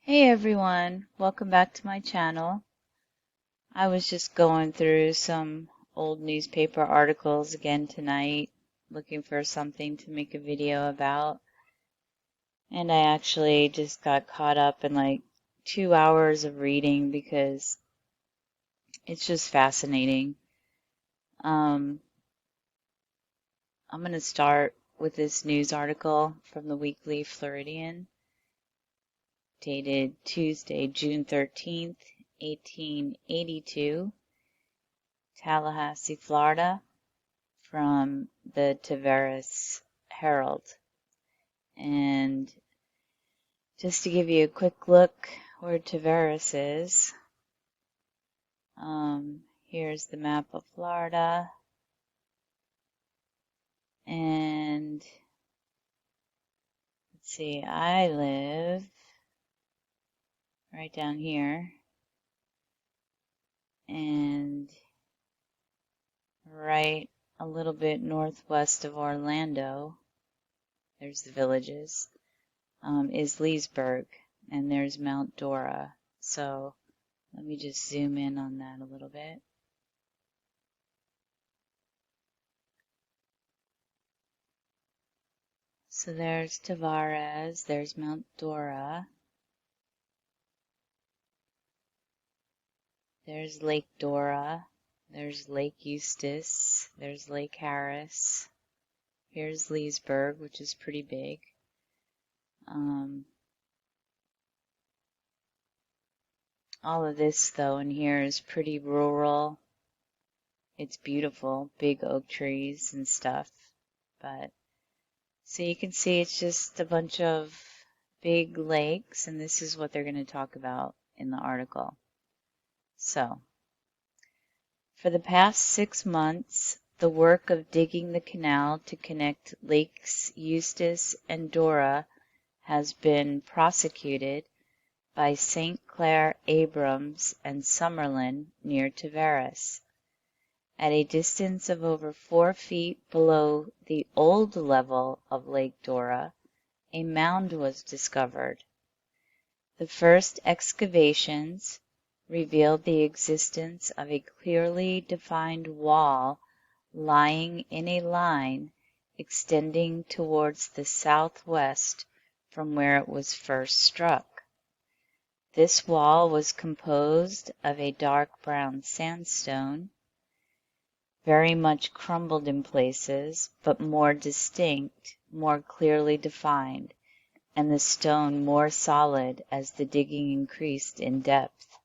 Hey everyone, welcome back to my channel. I was just going through some old newspaper articles again tonight, looking for something to make a video about. And I actually just got caught up in like 2 hours of reading because it's just fascinating. I'm going to start with this news article from the Weekly Floridian, dated Tuesday, June 13th, 1882, Tallahassee, Florida, from the Tavares Herald. And just to give you a quick look where Tavares is, here's the map of Florida. And let's see, I live right down here. And right a little bit northwest of Orlando, there's the villages, is Leesburg, and there's Mount Dora. So let me just zoom in on that a little bit. So there's Tavares, there's Mount Dora, there's Lake Dora, there's Lake Eustis, there's Lake Harris, here's Leesburg, which is pretty big. All of this, though, in here is pretty rural. It's beautiful, big oak trees and stuff. But so you can see it's just a bunch of big lakes, and this is what they're going to talk about in the article. So, for the past 6 months, the work of digging the canal to connect Lakes Eustis and Dora has been prosecuted by St. Clair Abrams and Summerlin near Tavares. At a distance of over 4 feet below the old level of Lake Dora, a mound was discovered. The first excavations revealed the existence of a clearly defined wall lying in a line extending towards the southwest from where it was first struck. This wall was composed of a dark brown sandstone, very much crumbled in places, but more distinct, more clearly defined, and the stone more solid as the digging increased in depth.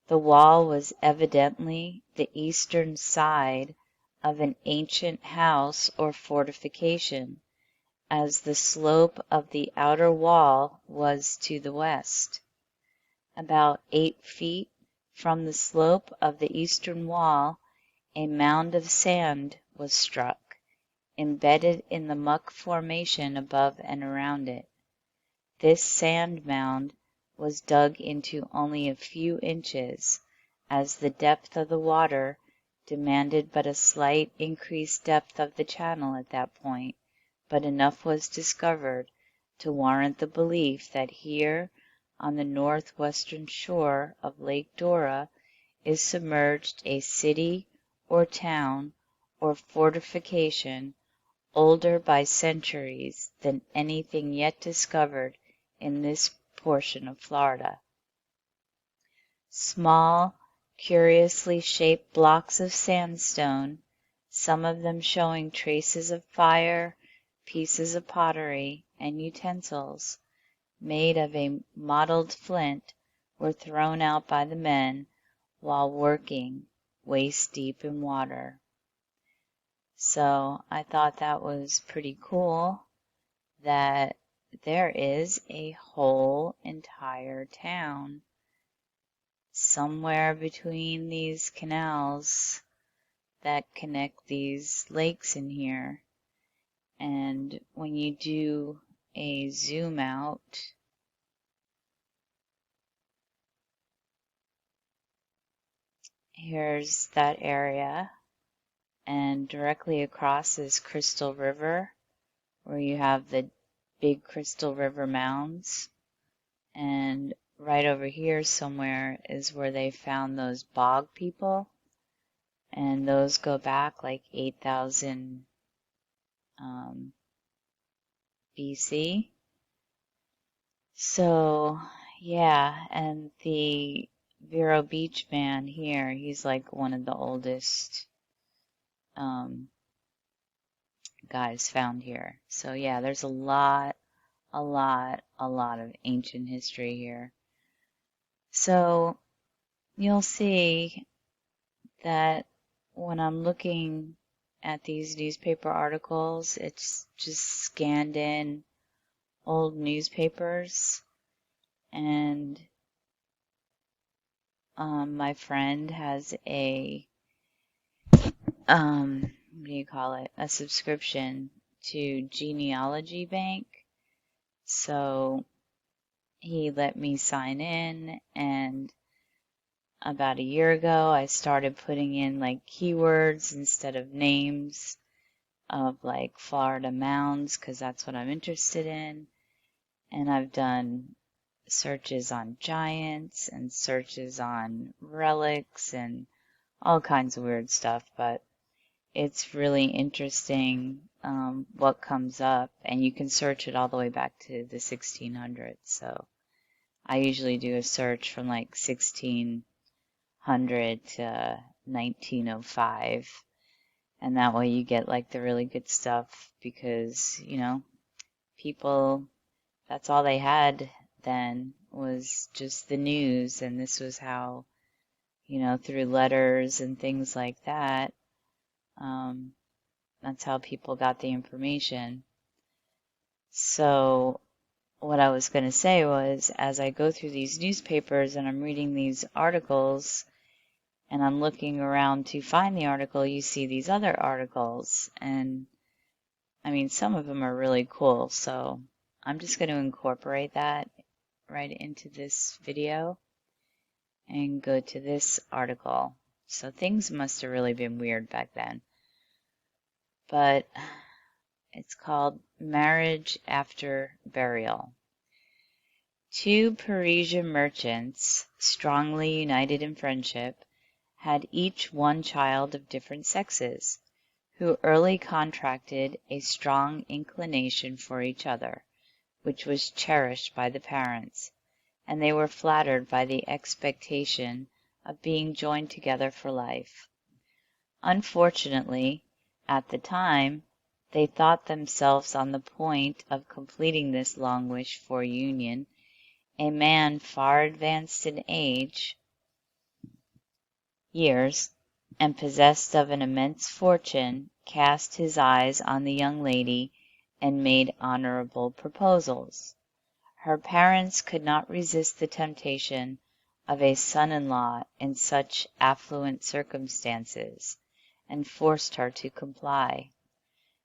The wall was evidently the eastern side of an ancient house or fortification, as the slope of the outer wall was to the west. About 8 feet from the slope of the eastern wall, a mound of sand was struck, embedded in the muck formation above and around it. This sand mound was dug into only a few inches, as the depth of the water demanded but a slight increased depth of the channel at that point, but enough was discovered to warrant the belief that here, on the northwestern shore of Lake Dora, is submerged a city or town or fortification older by centuries than anything yet discovered in this portion of Florida. Small, curiously shaped blocks of sandstone, some of them showing traces of fire, pieces of pottery, and utensils, made of a mottled flint, were thrown out by the men while working waist deep in water. So I thought that was pretty cool that there is a whole entire town somewhere between these canals that connect these lakes in here. And when you do a zoom out, here's that area, and directly across is Crystal River, where you have the big Crystal River mounds, and right over here somewhere is where they found those bog people, and those go back like 8,000 BC. So, yeah, and the Vero Beach man here, he's like one of the oldest guys found here. So, yeah, there's a lot of ancient history here. So, you'll see that when I'm looking at these newspaper articles, it's just scanned in old newspapers, and my friend has a what do you call it? A subscription to Genealogy Bank. So he let me sign in, and about a year ago I started putting in like keywords instead of names of like Florida mounds, because that's what I'm interested in. And I've done searches on giants and searches on relics and all kinds of weird stuff, but it's really interesting what comes up, and you can search it all the way back to the 1600s. So I usually do a search from like 1600 to 1905, and that way you get like the really good stuff, because, you know, people, that's all they had then was just the news, and this was how, you know, through letters and things like that, that's how people got the information. So what I was going to say was, as I go through these newspapers and I'm reading these articles and I'm looking around to find the article, you see these other articles, and I mean, some of them are really cool, so I'm just going to incorporate that right into this video and go to this article. So things must have really been weird back then. But it's called Marriage After Burial. Two Parisian merchants, strongly united in friendship, had each one child of different sexes, who early contracted a strong inclination for each other, which was cherished by the parents, and they were flattered by the expectation of being joined together for life. Unfortunately, at the time, they thought themselves on the point of completing this long-wished-for union. A man far advanced in years, and possessed of an immense fortune, cast his eyes on the young lady and made honorable proposals. Her parents could not resist the temptation of a son-in-law in such affluent circumstances, and forced her to comply.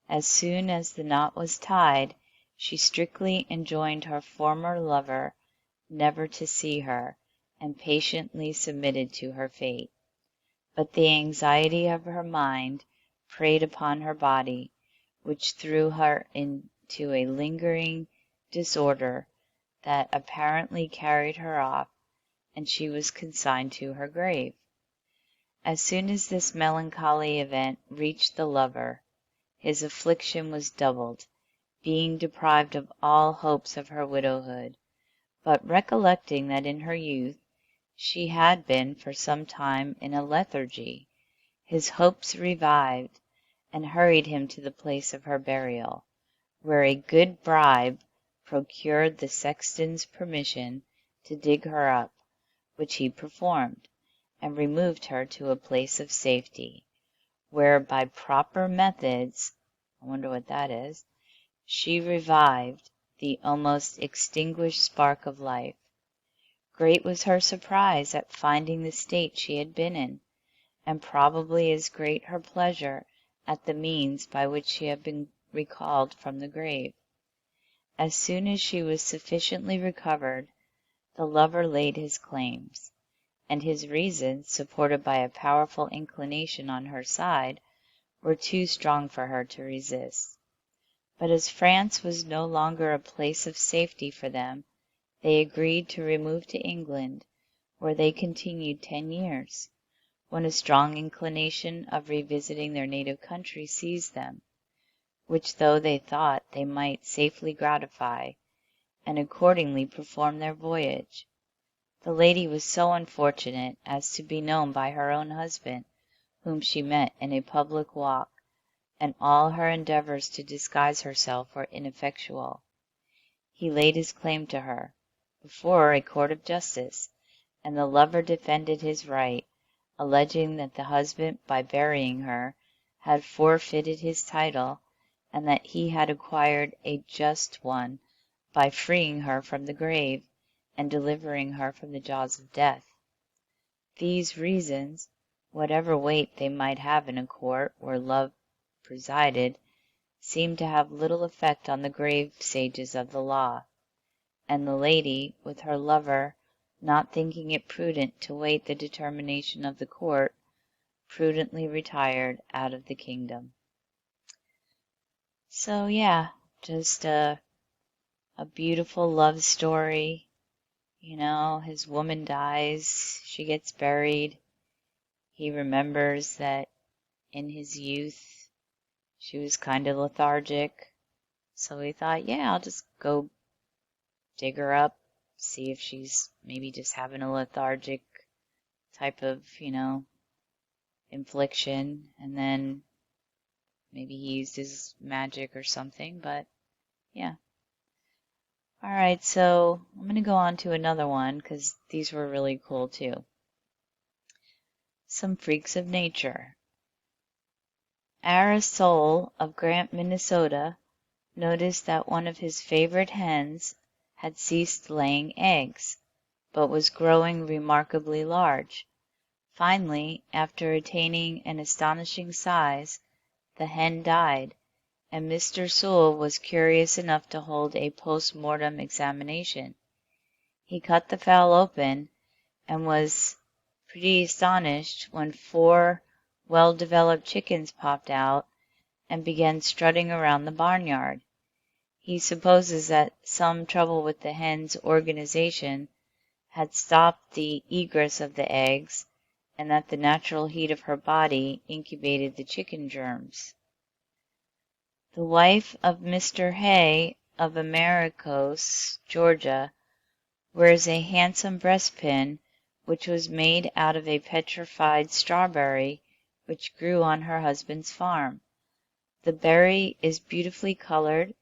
As soon as the knot was tied, she strictly enjoined her former lover never to see her, and patiently submitted to her fate. But the anxiety of her mind preyed upon her body, which threw her into a lingering disorder that apparently carried her off, and she was consigned to her grave. As soon as this melancholy event reached the lover, his affliction was doubled, being deprived of all hopes of her widowhood, but recollecting that in her youth she had been for some time in a lethargy, his hopes revived, and hurried him to the place of her burial, where a good bribe procured the sexton's permission to dig her up, which he performed, and removed her to a place of safety, where by proper methods, I wonder what that is, she revived the almost extinguished spark of life. Great was her surprise at finding the state she had been in, and probably as great her pleasure at the means by which she had been recalled from the grave. As soon as she was sufficiently recovered, the lover laid his claims, and his reason, supported by a powerful inclination on her side, were too strong for her to resist. But as France was no longer a place of safety for them, they agreed to remove to England, where they continued 10 years, when a strong inclination of revisiting their native country seized them, which though they thought they might safely gratify, and accordingly performed their voyage. The lady was so unfortunate as to be known by her own husband, whom she met in a public walk, and all her endeavours to disguise herself were ineffectual. He laid his claim to her, before a court of justice, and the lover defended his right, alleging that the husband, by burying her, had forfeited his title, and that he had acquired a just one by freeing her from the grave, and delivering her from the jaws of death. These reasons, whatever weight they might have in a court where love presided, seemed to have little effect on the grave sages of the law, and the lady, with her lover, not thinking it prudent to wait the determination of the court, prudently retired out of the kingdom. So yeah, just a beautiful love story. You know, his woman dies, she gets buried. He remembers that in his youth she was kind of lethargic, so he thought, yeah, I'll just go dig her up, see if she's maybe just having a lethargic type of, infliction, and then maybe he used his magic or something, but yeah. Alright, so I'm going to go on to another one because these were really cool too. Some freaks of nature. Arisol of Grant, Minnesota, noticed that one of his favorite hens had ceased laying eggs, but was growing remarkably large. Finally, after attaining an astonishing size, the hen died, and Mr. Sewell was curious enough to hold a post-mortem examination. He cut the fowl open, and was pretty astonished when 4 well-developed chickens popped out and began strutting around the barnyard. He supposes that some trouble with the hen's organization had stopped the egress of the eggs, and that the natural heat of her body incubated the chicken germs. The wife of Mr. Hay of Americos, Georgia, wears a handsome breastpin which was made out of a petrified strawberry which grew on her husband's farm. The berry is beautifully colored,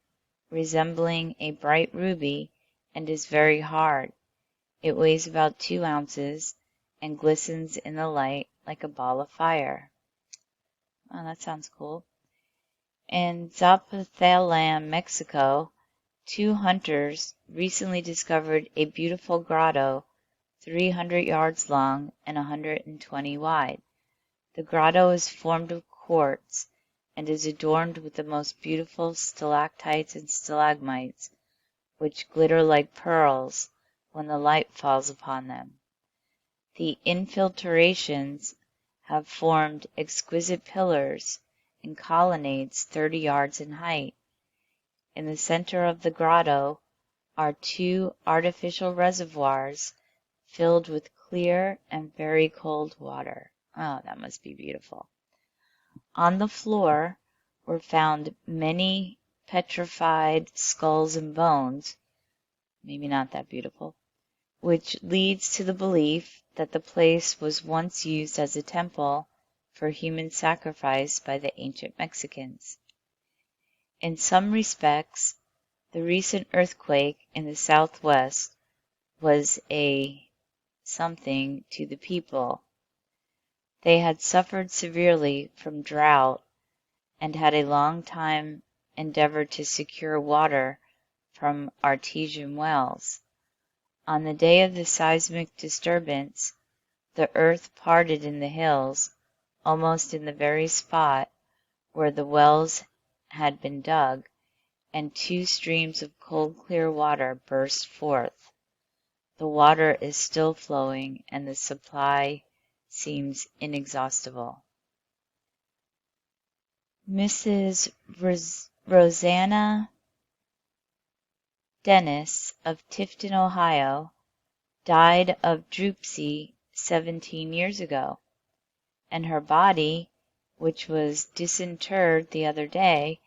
resembling a bright ruby, and is very hard. It weighs about 2 ounces and glistens in the light like a ball of fire. Oh, that sounds cool. In Zapotlaneam, Mexico, 2 hunters recently discovered a beautiful grotto 300 yards long and 120 wide. The grotto is formed of quartz and is adorned with the most beautiful stalactites and stalagmites, which glitter like pearls when the light falls upon them. The infiltrations have formed exquisite pillars and colonnades 30 yards in height. In the center of the grotto are 2 artificial reservoirs filled with clear and very cold water. Oh, that must be beautiful. On the floor were found many petrified skulls and bones, maybe not that beautiful, which leads to the belief that the place was once used as a temple for human sacrifice by the ancient Mexicans. In some respects, the recent earthquake in the Southwest was a something to the people. They had suffered severely from drought and had a long time endeavored to secure water from artesian wells. On the day of the seismic disturbance, the earth parted in the hills, almost in the very spot where the wells had been dug, and 2 streams of cold clear water burst forth. The water is still flowing, and the supply seems inexhaustible. Mrs. Rosanna Dennis of Tifton, Ohio, died of dropsy 17 years ago, and her body, which was disinterred the other day,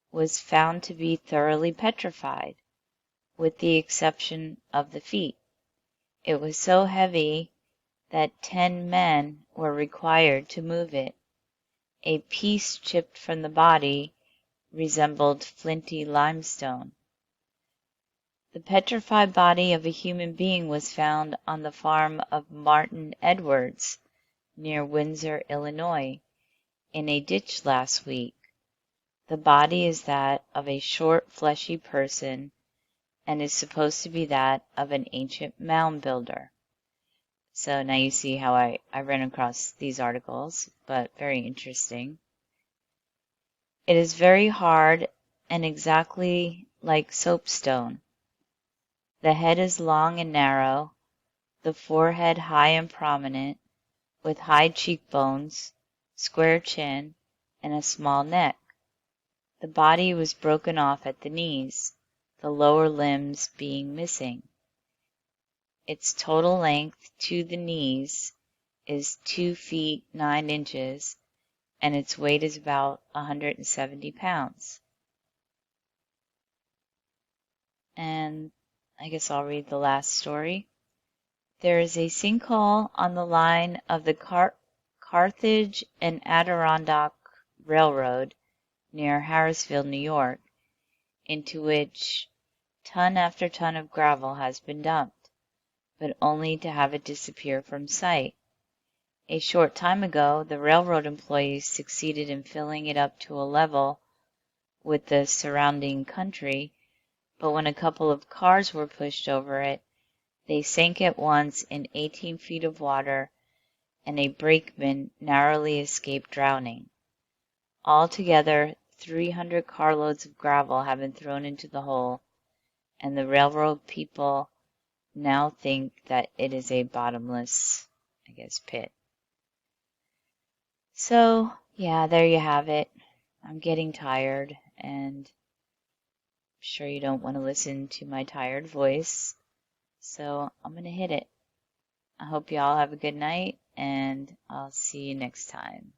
was found to be thoroughly petrified, with the exception of the feet. It was so heavy that 10 men were required to move it. A piece chipped from the body resembled flinty limestone. The petrified body of a human being was found on the farm of Martin Edwards, near Windsor, Illinois, in a ditch last week. The body is that of a short, fleshy person and is supposed to be that of an ancient mound builder. So now you see how I ran across these articles, but very interesting. It is very hard and exactly like soapstone. The head is long and narrow, the forehead high and prominent, with high cheekbones, square chin, and a small neck. The body was broken off at the knees, the lower limbs being missing. Its total length to the knees is 2 feet 9 inches, and its weight is about 170 pounds. And I guess I'll read the last story. There is a sinkhole on the line of the Carthage and Adirondack Railroad near Harrisville, New York, into which ton after ton of gravel has been dumped, but only to have it disappear from sight. A short time ago, the railroad employees succeeded in filling it up to a level with the surrounding country, but when a couple of cars were pushed over it, they sank at once in 18 feet of water, and a brakeman narrowly escaped drowning. Altogether, 300 carloads of gravel have been thrown into the hole, and the railroad people now think that it is a bottomless, pit. So, yeah, there you have it. I'm getting tired, and I'm sure you don't want to listen to my tired voice, so I'm going to hit it. I hope you all have a good night, and I'll see you next time.